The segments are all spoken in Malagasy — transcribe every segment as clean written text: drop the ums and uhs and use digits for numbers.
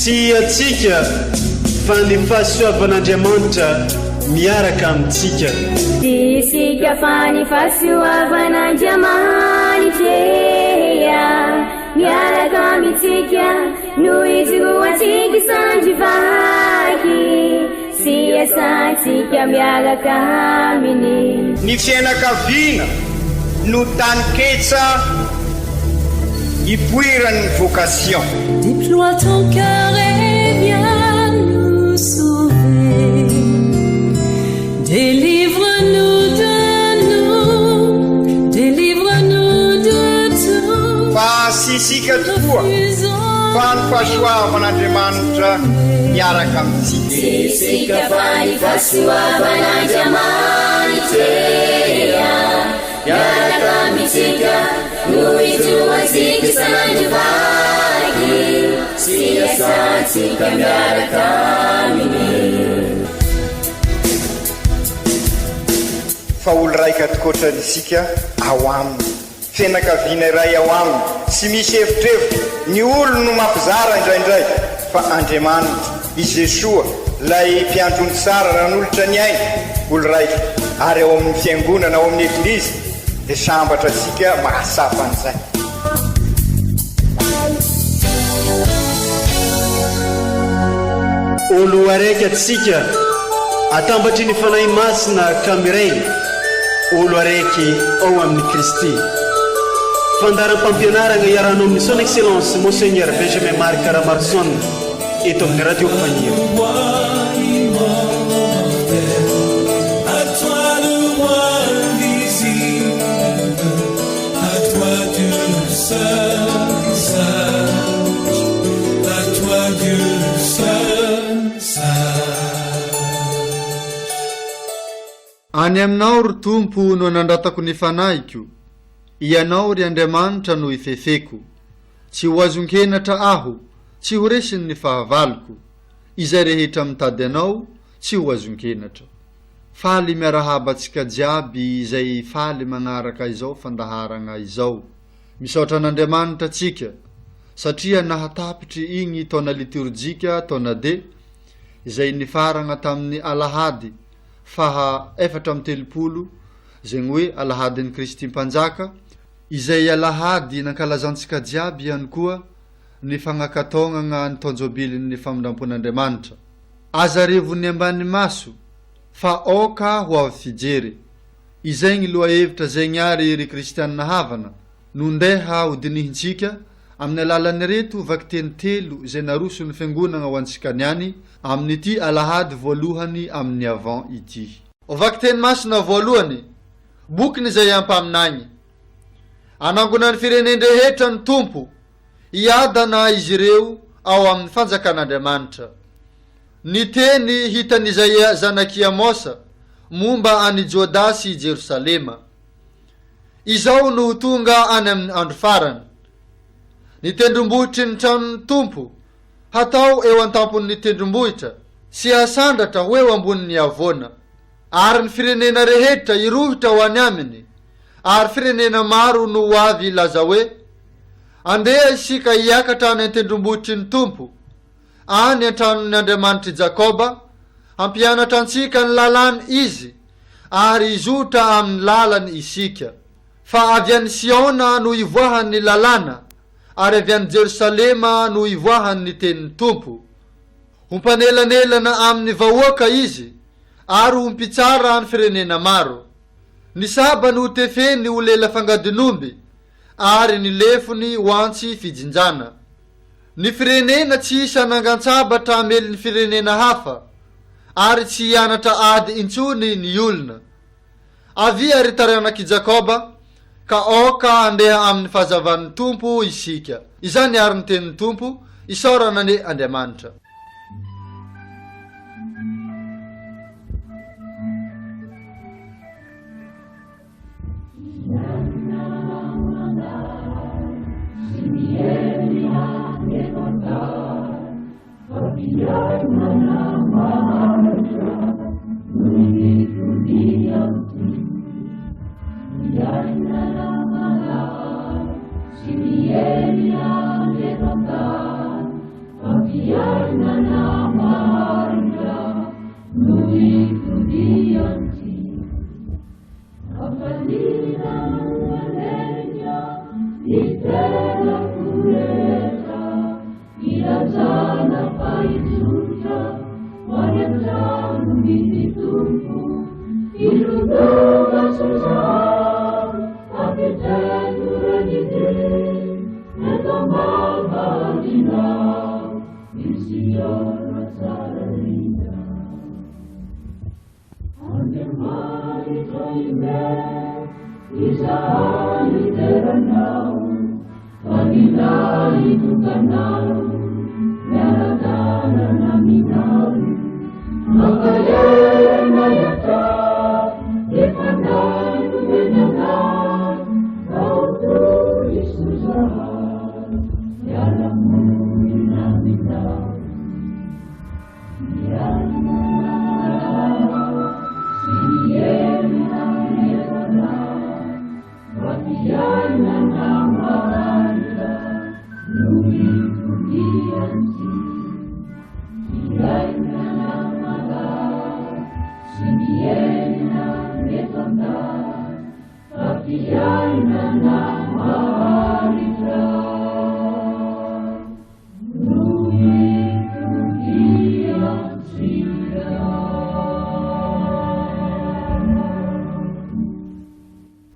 tsy atsika fa ny fahasoavan'Andriamanitra miaraka amintsika. Isika fa ny fahasoavan'Andriamanitra miaraka amintsika noho izoantsika sandrivaky sy asantsika miaraka aminy. Ny fianakaviana no taniketsa ipoiran'ny vocation. Déploie ton cœur et viens nous sauver. Délivre-nous de tout. Fa sisika tokoa fa ny fahasoavan'Andriamanitra miaraka amintsika. Sisika fa ny fahasoavan'Andriamanitra miaraka amintsika noho izoantsika sandrivaky sy asantsika miaraka aminy. Fa olo raika atokotran'isika ao aminy, fianakaviana iray ao aminy, tsy misy hevitrevitra. Ny olo no mampizara indraindray fa Andriamanitra i Jesoa lay mpiandrony tsara ran'olotra ny aina, olo raika. Ary ao amin'ny fiangonana, ao amin'ny eglizy dia sambatra antsika mahasafa an'izay. Olo araiky atsika atambatry ny fanahy masina kamiray, olo araiky ao amin'ny Kristy. Fandaram-pampianarana iarahanao amin'ny son excellence Monseigneur Benjamin Marc Caramarson eto amin'ny radio Faniry. Any aminao ry Tompo no nandratako ny fanahiko, ianao ry Andriamanitra no ifefeko. Tsy ho azon-kenatra aho, tsy ho resiny ny fahavaloko, izay rehetra mitady anao tsy ho azon-kenatra. Faly miarahabantsika jiaby izay faly manaraka izao fandaharana izao. Misaotra an'Andriamanitra tsika, satria nahatapitry igny taona liturjika taona D izay nifarana tamin'ny Alahady faha 430 zegny hoe Alahadin'ny Kristy Mpanjaka, izay Alahady nankalazantsika jiaby ihany koa ny fagnakataonana ny taonjobilin'ny famindrampon'Andriamanitra. Aza revon'ny ambany maso fa oka ho avy fijery. Izay ny loha hevitra zay niary ry Kristianina havana nondeha hodinihintsika amin'ny alalan'ny reto vakiteny telo izay naroso ny fiangonana ho antsika niany amin'ity Alahady voalohany amin'ny avant ity. Vakiteny masina voalohany, bokiny izay ampaminagny. Anangonan'ny fireneny rehetra ny Tompo, iadana izy ireo ao amin'ny fanjakan'Andriamanitra. Ny teny hitan'Izaia zanaky Amosa momba any Joda sy Jerusalema. Izao no tonga any amin'ny andro farany. Ny tendrombohitry ny tranon'ny Tompo hatao eo an-tampon'ny tendrombohitra sy asandratra ho eo ambonin'ny avona. Ary ny firenena rehetra irohitra ho any aminy, ary firenena maro no ho avy ilaza hoe, andeha isika hiakatra any an-tendrombohitry ny Tompo, any an-tranon'ny Andriamanitry Jakoba, hampianatra antsika ny lalany izy, ary izotra amin'ny lalany isika. Fa avy any Siona no ivoahan'ny lalana, ary avy any Jerusalema no ivoahan'ny tenin'ny Tompo. Humpanelanelana amin'ny vahoaka izy, ary humpitsara ny firenena maro. Ny saba no tefeny ho lela fangadinomby, ary ny lefony ho antsy fijinjana. Ny firenena tsy isa nangantsabatra amely ny firenena hafa, ary tsy hianatra ady intsony ny olona. Avia ry taranaky Jakoba, ka oka andeha amin'ny fahazavan'ny Tompo isika. Izany ary ny tenin'ny Tompo, isaorana ne Andriamanitra.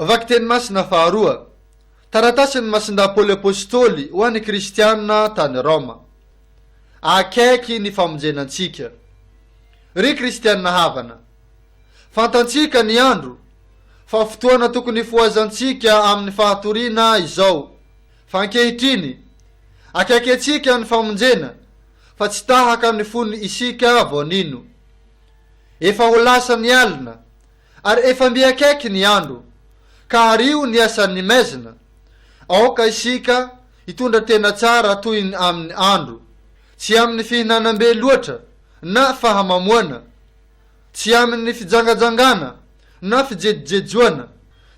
Vaky teny masina faharoa, taratasiny masinda Paoly apôstôly ho an'ny kristianina tany Roma. Akaiky ny famonjenantsika. Ry kristianina havana, fantansika ny andro fa fotoana tokony foazantsika amin'ny fahatoriana izao. Fa ankehitriny, akaiky atsika ny famonjena fa tsy tahaka ny fony isika vonino. Efa ho lasa ny alina ary efa miakaiky ny andro. Ka ario ny asan'ny mezina, aoka isika hitondra tena tsara toy ny amin'ny andro, tsy amin'ny fihinanam-be loatra na fahamamoana, tsy amin'ny fijangajangana na fijejojejoana,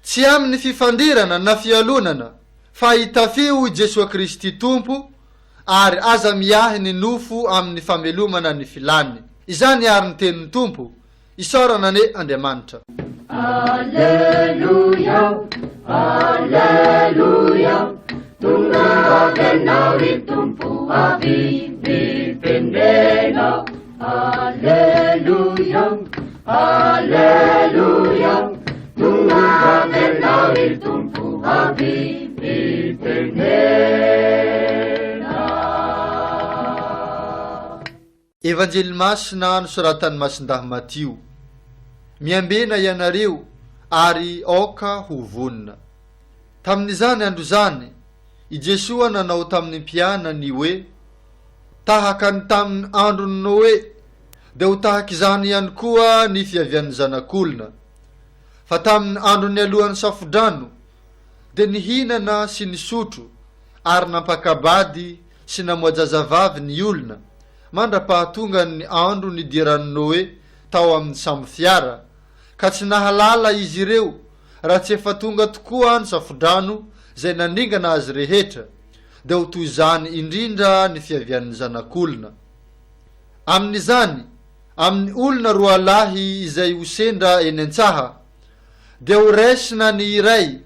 tsy amin'ny fifandirana na fialonana, fa hitafio i Jesosy Kristy Tompo ary aza miahy ny nofo amin'ny famelomana ny filany. Izany ary ny tenin'ny Tompo, isaorana ne Andriamanitra. Alleluia, alleluia, tunga venao ritumpu avivipendena. Alleluia, alleluia, tunga venao ritumpu avivipendena. Evanjely masina nosoratan'ny masindahy Matio. Miambena ianareo ary aoka ho vonina. Tamin'izany andro zany, i Jesosy nanao tamin'ny mpianany hoe, tahaka ny tamin'ny andron'ny Noe, dia ho tahaka izany ihany koa ny fiavian'ny zanak'olona. Fa tamin'ny andron'ny alohan'ny safodrano, dia nihinana sy nisotro, ary nampakabady sy namoajazavavy ny olona, mandra-pahatonga ny andro nidiran'ny Noe tao amin'ny samby fiara, ka tsy nahalala izy ireo raha tsy efa tonga tokoa ny safodrano zay naningana azy rehetra, dia ho toy izany indrindra ny fiavian'ny zanak'olona. Amin'izany, amin'ny olona roa lahy izay ho sendra eny an-tsaha, dia ho raisina ny iray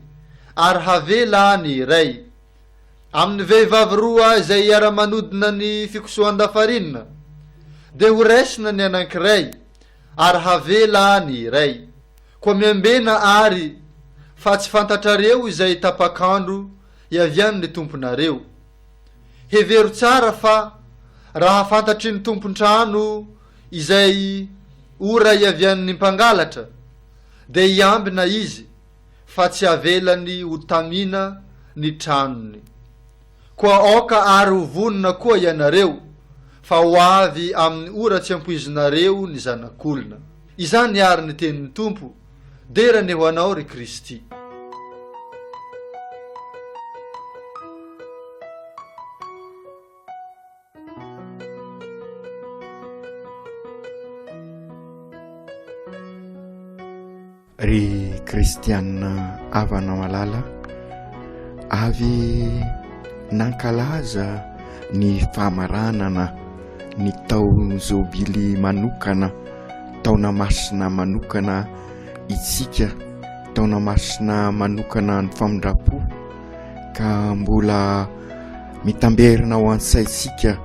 ary havela ny iray. Amin'ny vehivavy roa izay iara-manodina ny fikosoan-dafarinina, dia ho raisina ny anankiray ary havela ny iray. Koa miambena ary fa tsy fantatrareo izay tapakandro iavian'ny tomponareo. Hevero tsara fa raha fantatry ny tompontrano izay ora iavian'ny mpangalatra, dia iambina izy fa tsy avelany ho tamina ny tranony. Koa aoka ary ho vonina koa ianareo, fa ho avy amin'ny ora tsy ampoizinareo ny zanak'olona. Izany ary ny tenin'ny Tompo, derany ho anao ry Kristy. Ry kristianina avana malala, avy nankalaza ny famaranana ny tao zobily manokana, taona masina manokana itsika, taona masina manokana ny famindrapo, ka mbola mitamberina ho an-tsaitsika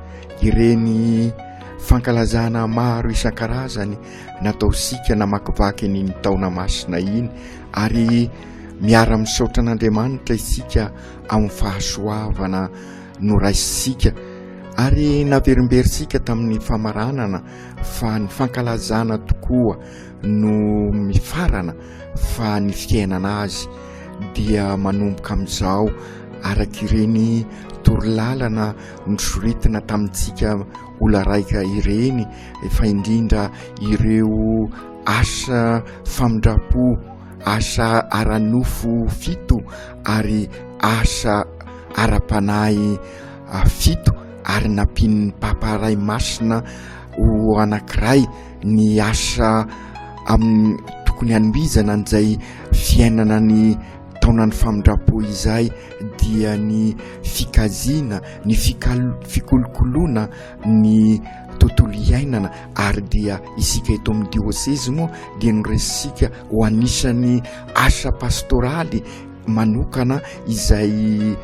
ireny fankalazana maro isan-karazany nataosika namakivaky ny taona masina iny, ary miara-misaotra an'Andriamanitra isika amin'ny fahasoavana noraisika, ary naverimberisika tamin'ny famaranana fa ny fankalazana tokoa no mifarana fa ny fiainana azy dia manomboka amin'izao arak'ireny torolalana nosoritina tamintsika ola raika ireny, fa indrindra ireo asa famindrapo, asa aranofo fito ary asa ara-panahy fito, ary nampin'ny Papa Ray Masina ho anankiray ny asa amin'ny tokony hanomezana an'izay fiainana ny taonan'ny famindrapo izay dia ny fikaziana, ny fikolokoloana ny tontolo iainana, ary dia isika eto amin'ny diocese moa dia noresisika ho anisan'ny asa pastoraly manokana izay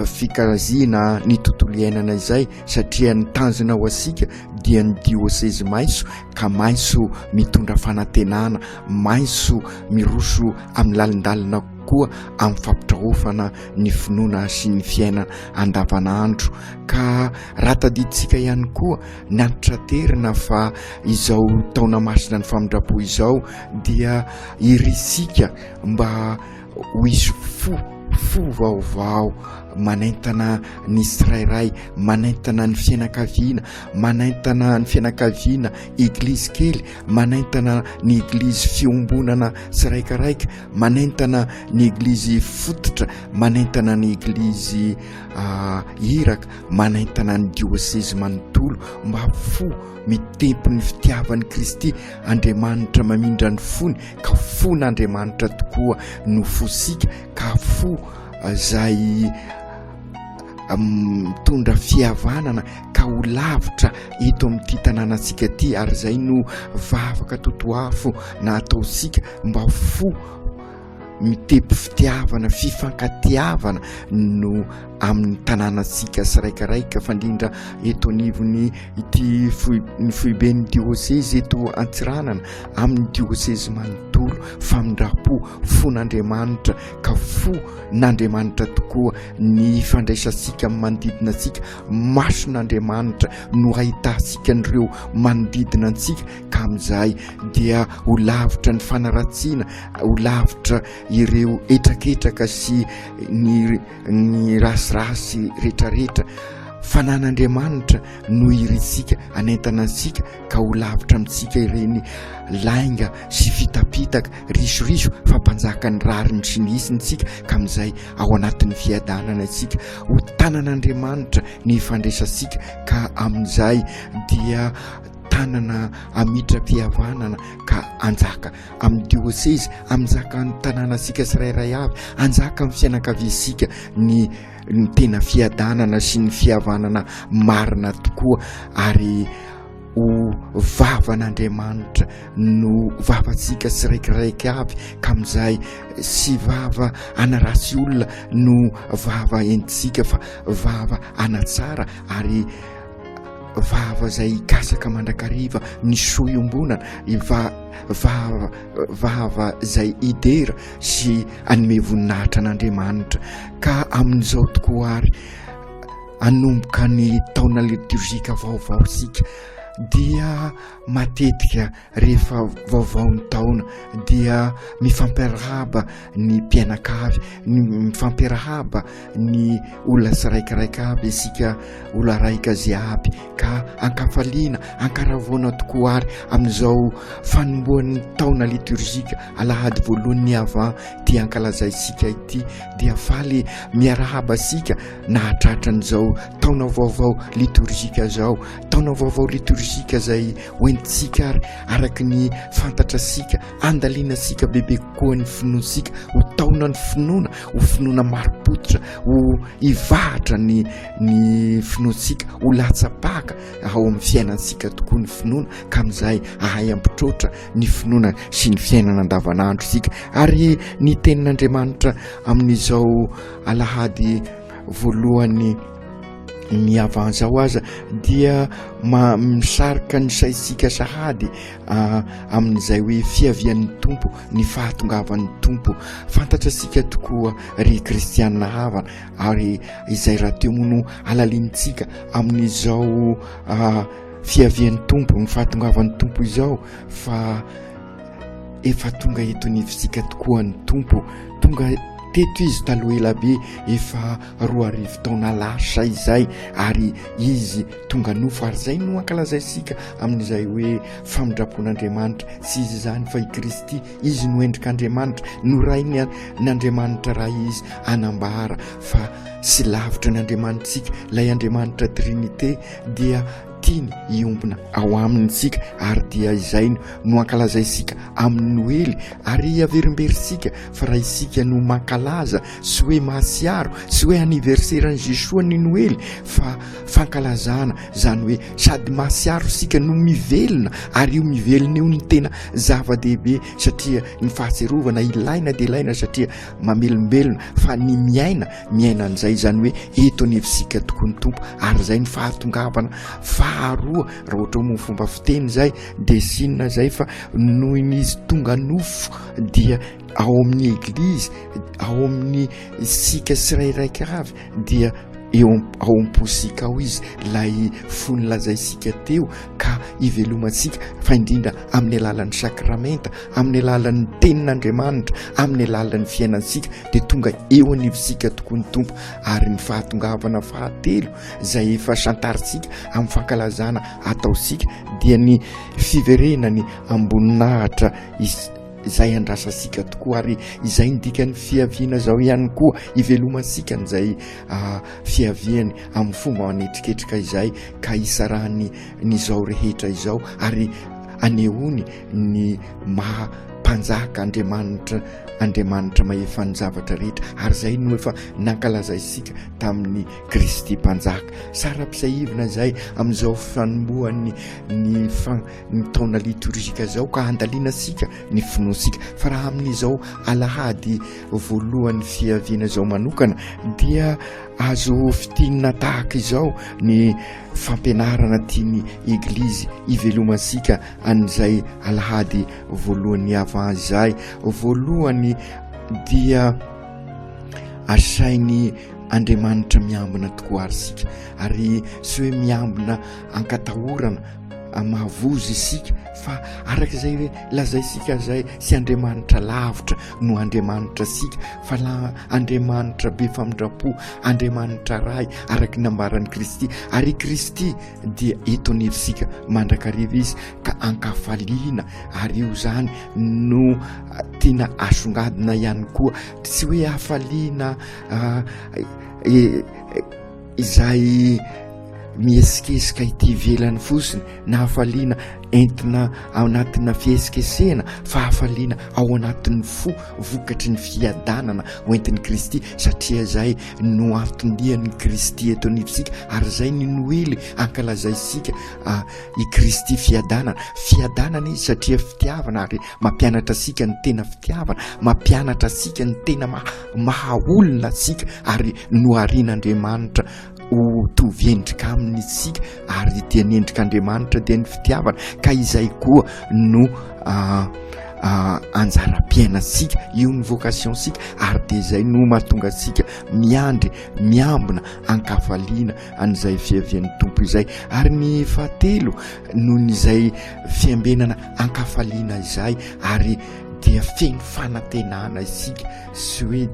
fikaziana ny tontolo iainana izay, satria ny tanjona ho asika dia ny diocese maiso, ka maiso mitondra fanantenana, maiso miroso amin'ny lalindalina koa amin'ny fampidrahofana ny finoana sy ny fiainana andavanandro. Ka raha tadiditsika ihany koa ny antitraterina fa izao taona masina ny famindrapo izao dia irisika mba ho isy fo vaovao manaintana ny tsirairay, manaintana ny fianakaviana, manaintana ny fianakaviana eglizy kely, manaintana ny eglizy fiombonana tsiraikaraika, manaintana ny eglizy fototra, manaintana ny eglizy iraka, manaintana ny diocese manontolo mba fo mitempo ny fitiavan'ny Kristy. Andriamanitra mamindra ny fony, ka fon'Andriamanitra tokoa no fosika, ka fo zay mitondra fihavanana ka ho lavitra eto amin'ity tanànantsika ty, ary zay no vavaka totoafo na ataosika mba fo mitempo fitiavana, fifankatiavana no amin'ny tanànantsika siraikaraika, fa indrindra eto anivony ity ny foiben'ny diocese eto Antsiranana amin'ny diocese manontolo, famindrapo fon'Andriamanitra, ka fo n'Andriamanitra tokoa ny fandraisasika amin'ny manodidina antsika, mason'Andriamanitra no ahitasika an'ireo manodidina antsika, ka amin'izay dia ho lavitra ny fanaratsiana, ho lavitra ireo etraketraka sy ny rasirasy rehetrarehetra. Fanan'Andriamanitra no irisika anaintana antsika, ka ho lavitra amintsika ireny lainga sy fitapitaka risoriso fampanjaka ny rariny sy ny isinytsika, ka amin'izay ao anatin'ny fiadanana antsika ho tanan'Andriamanitra ny fandraisasika, ka amin'izay dia tanana amitra-pihavanana, ka anjaka amin'ny diocese, anjaka ny tanànasika tsirairay avy, anjaka amin'ny fianakaviasika ny tena fiadanana sy ny fihavanana marina tokoa, ary ho vavan'Andriamanitra no vavantsika tsiraikiraiky avy, ka amin'izay sy vava anarasy olona no vava entsika, fa vava anatsara, ary vava zay kasaka mandrakariva ny soiombonana, vava zay idera sy anome voninahitra an'Andriamanitra. Ka amin'izao tokoa ary anomboka ny taona liturgika vaovao sika dia matetika rehefa vaovaon'ny taona dia mifampiarahaba ny mpianakavy, mifampiarahaba ny olona tsiraikaraika aby, isika olona raika zay aby, ka ankafaliana ankaravoana tokoa ary amin'izao fanomboan'ny taona liturgika alahady voalohan'ny avant ty dia ankalazay isika ity dia faly miarahaba sika nahatratran'izao taona vaovao liturgika zao, taona vaovao liturgika zay hoentintsika ary araky ny fantatra sika andaliana sika bebe kokoa ny finoansika ho taona ny finoana, ho finoana maropototra, ho ivahatra ny finoansika, ho latsapaka ao amin'ny fiainansika tokoa ny finoana, ka amin'izay ahay ampitrotra ny finoana sy ny fiainana andavanandro sika. Ary ny tenin'Andriamanitra amin'izao alahady voalohany ny avanzao aza dia misarika ny saisika sahady amin'izay hoe fiavian'ny tompo, ny fahatongavan'ny tompo. Fantatra sika tokoa ry kristianina havana ary izay raha teo mono alalintsika amin'izao fiavian'ny tompo, ny fahatongavan'ny tompo izao, fa efa tonga eto nifisika tokoa ny tompo, tonga teto izy taloha elabe, efa 2 taona lasa izay ary izy tonga nofo. Ary zay no ankalazay sika amin'izay hoe famindrapon'Andriamanitra sy izy zany fa i Kristy izy no endrik'Andriamanitra, no rainy n'Andriamanitra raha izy anambara fa sy lavitra n'Andriamanitra sika. Lay Andriamanitra Trinité dia tiany iombona ao amintsika ary dia izay no ankalazay sika amin'ny Noely. Ary averimberisika fa raha isika no mankalaza sy hoe masiaro sy hoe anniverseran'i Jesoa ny Noely fa fankalazana zany hoe sady masiaro sika no mivelona, ary io mivelona io ny tena zava-dehibe satria ny fahaserovana ilaina dia ilaina satria mamelombelona, fa ny miaina an'izay zany hoe eto anivosika tokoa ny tompo. Ary zay ny fahatongavana faharoa raha ohatra moa fomba fiteny zay de sinina zay fa noho izy tonga nofo dia ao amin'ny eglizy, ao amin'ny sika sirairaika avy dia eo ao am-posika ao izy lay fony lazaisika teo ka ivelomansika, fa indrindra amin'ny alalan'ny sakramenta, amin'ny alalan'ny tenin'Andriamanitra, amin'ny alalan'ny fiainansika dia tonga eo anivosika tokoa ny tompo. Ary ny fahatongavana fahatelo zay efa santarisika amin'ny fankalazana ataosika dia ny fiverenany amboninahitra izay andrasasika tokoa, ary izay ndika ny fiaviana zao ihany koa ivelomansika n'izay fiaviany amin'ny fomba manetriketrika izay ka isarahany nyzao rehetra izao, ary anehoany ny mpanjaka Andriamanitra mahefa ny zavatra rehetra. Ary zay no efa nankalaza isika tamin'ny Kristy mpanjaka. Sara-pisahivina zay amin'izao fanombohan'ny ny taona liturgika zao ka andaliana sika ny finoansika. Fa raha amin'izao alahady voalohany fiaviana zao manokana dia azo fitinina tahaka izao ny fampianarana tiany eglizy ivelomansika an'izay alahady voalohany avant izay. Voalohany dia asainy Andriamanitra miambina tokoa arysika, ary sy hoe miambina ankatahorana mahavozy isika fa arak'izay hoe lazaisika zay sy Andriamanitra lavitra no Andriamanitra sika fa Andriamanitra be famindrapo, Andriamanitra ray araky nambaran'i Kristy. Ary Kristy dia eto anivosika mandrakariva izy ka ankafaliana, ary io zany no tena asongadina ihany koa, tsy hoe hafaliana izay miesikesika ity velany fosiny na hafaliana entina ao anatina fiesikesena, fa hafaliana ao anatin'ny vokatry ny fiadanana hoentin'ny Kristy, satria zay no antondian'ny Kristy eto anivosika. Ary zay ny Noely ankalazaisika i Kristy fiadanana izy satria fitiavana, ary mampianatra sika ny tena fitiavana, mampianatra sika ny tena mahaolona sika, ary noharian'Andriamanitra ho tovy endrika amin'ny sika, ary dia ny endrik'Andriamanitra dia ny fitiavana, ka izay koa no anjara-piainasika, io ny vocation sika, ary dia izay no mahatonga sika miandry miambina ankafaliana an'izay fiavian'ny tompo izay. Ary ny fahatelo noho n'izay fiambenana ankafaliana izay, ary dia feno fanantenana isika, sy hoe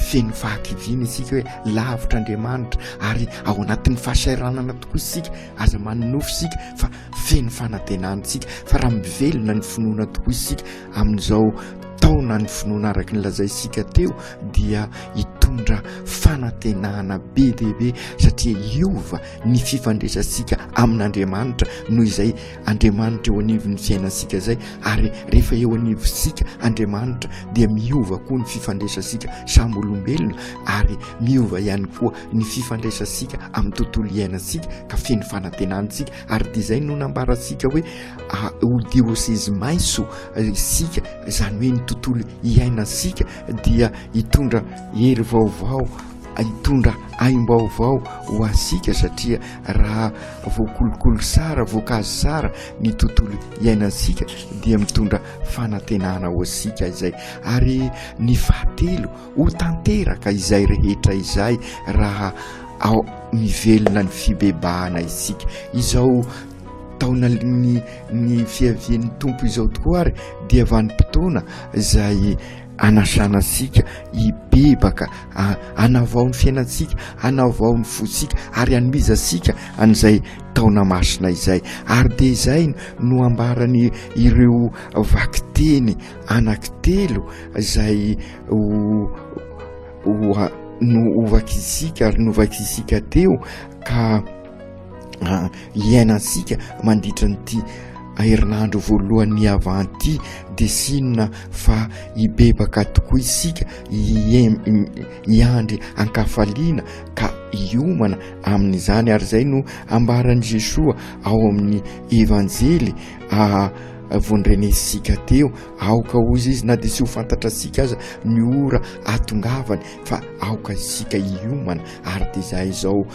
feno fahakiviana isika hoe lavitra Andriamanitra, ary ao anatin'ny fahasairanana tokoa isika, aza manonofo isika fa feno fanantenana isika, fa raha mivelona ny finoana tokoa isika amin'izao taona ny finoana araky ny lazaisika teo dia hitondra fanantenana be dehibe satria iova ny fifandraisasika amin'Andriamanitra noho izay Andriamanitra eo anivon'ny fiainasika zay, ary rehefa eo anivosika Andriamanitra dia miova koa ny fifandraisasika samy olombelona, ary miova ihany koa ny fifandraisasika amin'ny tontolo iainasika ka feno fanantenantsika. Ary dia izay no nambarasika hoe ho dioseze maiso sika, zany hoe ny tontolo iainasika dia hitondra hery vaovao, hitondra aim-baovao ho asika, satria raha voakolokolo sara, voankazo sara ny tontolo iainasika dia mitondra fanantenana ho asika izay. Ary ny fahatelo ho tanteraka izay rehetra izay raha ao mivelona ny fibebahana isika. Izao taona ny fiavian'ny tompo izao tokoa ary dia vanim-potoana izay anasanasika hibebaka, anavao ny fiainatsika, anavao ny fosika, ary anomizasika an'izay taona masina izay. Ary dia izay no ambarany ireo vakiteny anankitelo izay novakisika ary novakisika teo ka iainasika mandritra nyty herinandro voalohan'ny avanty, dia sinona fa hibebaka tokoa isika hiandry ankafaliana ka hiomana amin'izany. Ary izay no ambaran'i Jesoa ao amin'ny evanjely vonrenesika teo, aoka ozy izy na dia sy ho fantatra sika aza ny ora atongavany, fa aoka isika hiomana. Ary dia izay izao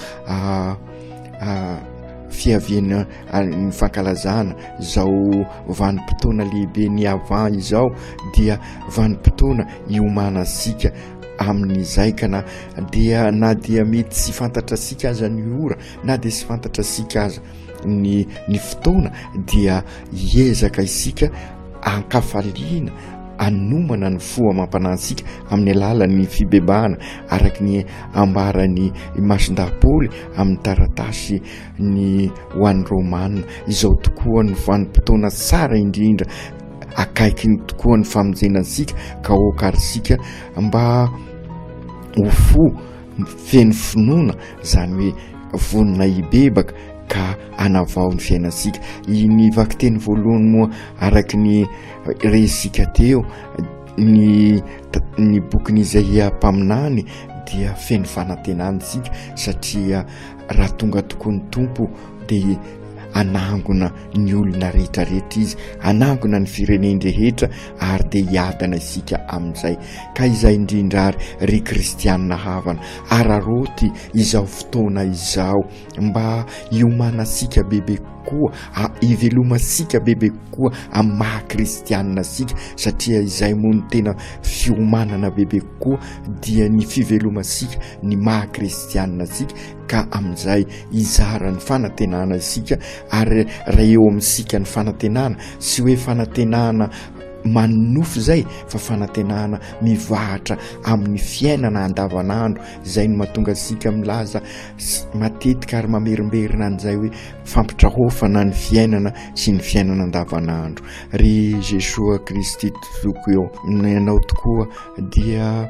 fiaviana ny fankalazana zao vanim-potoana lehibe ny avant izao dia vanim-potoana hiomana sika amin'izay, kana dia na dia mety sy fantatra sika aza ny ora na dia sy fantatra sika aza ny fotoana, dia hiezaka isika ankafaliana anomana ny foa mampanansika amin'ny alalan'ny fibebahana araky ny ambarany masin-dapoly amin'ny taratasy ny hoan'ny Romanina. Izao tokoa ny vanim-potoana tsara indrindra, akaiky ny tokoa ny famonjenantsika ka okarisika mba ho fo feno finoana, zany hoe vonina hibebaka ka anavao ny fiainasika. Ny vakiteny voalohany moa araky ny resika teo ny boky Isaia mpaminany dia feno fanantenantsika, satria raha tonga tokoa ny tompo dia anangona ny olona rehetrarehetra izy, anangona ny fireneny rehetra, ary dia hiadana isika amin'izay. Ka izay indrindra ary ry kristianina havana araroty izao fotoana izao mba hiomanasika bebe koa, hivelomasika bebe koa amin'ny maha-kristianina sika, satria izay moa ny tena fiomanana bebe koa dia ny fivelomasika ny maha-kristianina sika, ka amin'izay izara ny fanantenana isika. Ary raha eo amin'isika ny fanantenana sy hoe fanantenana manofo zay, fa fanantenana mivahatra amin'ny fiainana andavanandro. Zay no mahatonga sika milaza matetika ary mamerimberina an'izay hoe fampitrahofana ny fiainana sy ny fiainana andavanandro. Ry Jesoa Kristy toko eo nanao tokoa dia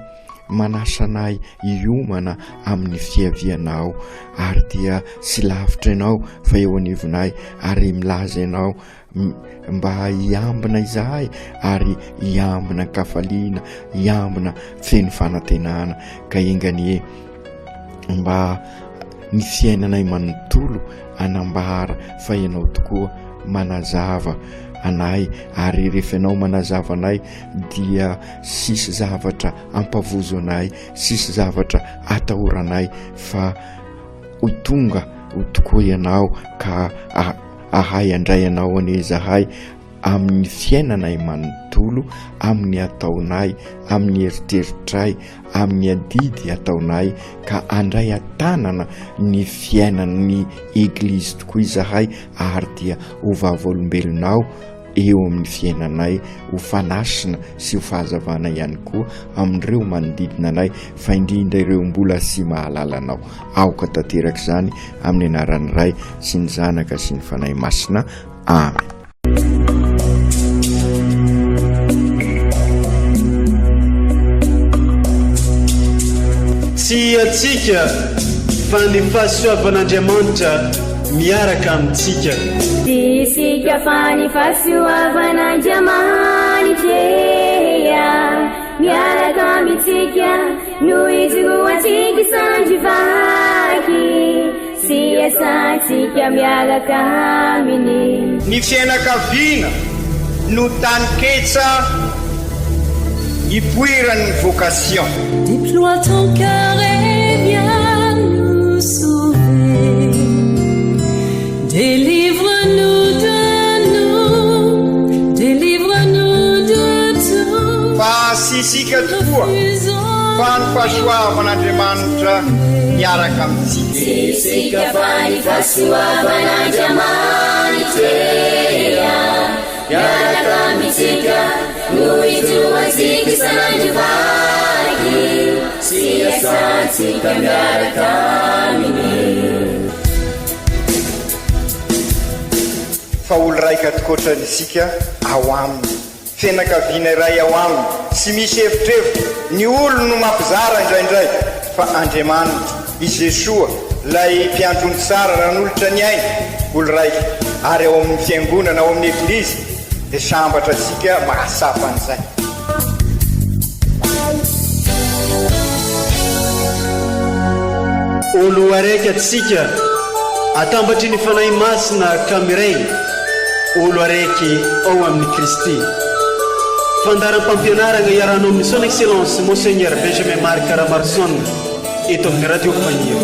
manasanay hiomana amin'ny fiavianao, ary dia sy lavitra ianao fa eo anivonay, ary milaza ianao mba hiambina izahay ary hiambina kafaliana, hiambina feno fanantenana, ka enganie mba ny fiainanay manontolo anambara fa ianao tokoa manazava anay. Ary rehefa ianao manazava anay dia sisy zavatra ampavozo anay, sisy zavatra atahoranay, fa ho tonga ho tokoa ianao ka ahay andray anao ane zahay amin'ny fiainanay manontolo, amin'ny ataonay, amin'ny eritreritray, amin'ny adidy ataonay, ka andray atanana ny fiainan'ny eglizy tokoa izahay, ary dia ho vavolombelonao eo amin'ny fiainanay, ho fanasina sy ho fahazavana ihany koa amin'ireo manodidina anay, fa indrindra ireo mbola sy mahalala anao. Aoka tanteraka izany amin'ny anaran'ny Ray sy ny Zanaka sy ny Fanahy Masina. Amen. tsy atsika fa ny fahasoavan'Andriamanitra miaraka amintsika. Isika fa ny fahasoavan'Andriamanitra miaraka amintsika no izoatsika isandrivaky sy asantsika miaraka aminy. Ny fianakaviana no tany ketsa ipoiran'ny vocation. Déploie ton cœur et viens nous sauver. Délivre-nous de nous, délivre-nous de tout. Fa sisika tokoa fa ny fahasoavan'Andriamanitra miaraka amintsika. Sisika fa ny fahasoavan'Andriamanitra miaraka amintsika no izoatsika isandrivaky sy asantsika miaraka aminy. Fa olo raika tokoatranisika ao aminy, fianakaviana iray ao aminy, sy misy hevitrevitra. Ny olo no mampizara indraindray, fa Andriamanitra i Jesoa lay mpiandrony tsara ran'olotra ny aina, olo raika. Ary ao amin'ny fiangonana, ao amin'ny eglizy dia sambatra tsika mahasapa an'izay. Olo araiky atsika atambatry ny fanahy masina kamiray, olo araiky ao amin'ny Kristy. Fandaram-pampianarana iarahanao amin'ny son excellence Monseigneur Benjamin Marc Caramarson eto amin'ny radio Fania.